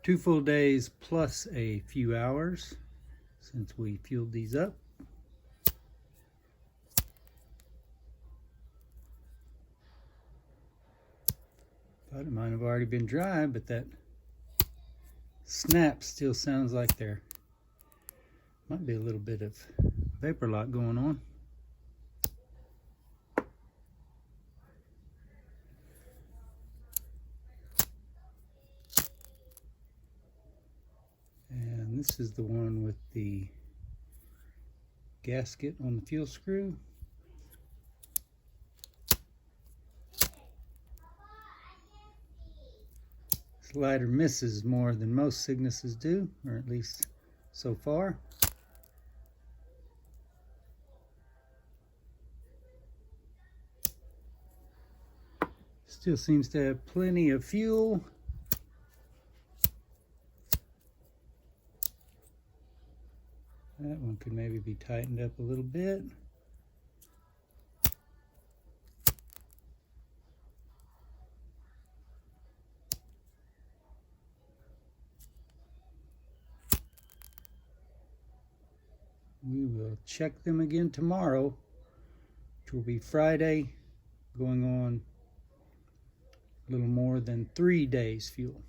2 full days plus a few hours since we fueled these up. Thought it might have already been dry, but that snap still sounds like there might be a little bit of vapor lock going on. And this is the one with the gasket on the fuel screw. This lighter misses more than most Cygnuses do, or at least so far. Still seems to have plenty of fuel. That one could maybe be tightened up a little bit. We will check them again tomorrow, which will be Friday, going on a little more than 3 days fuel.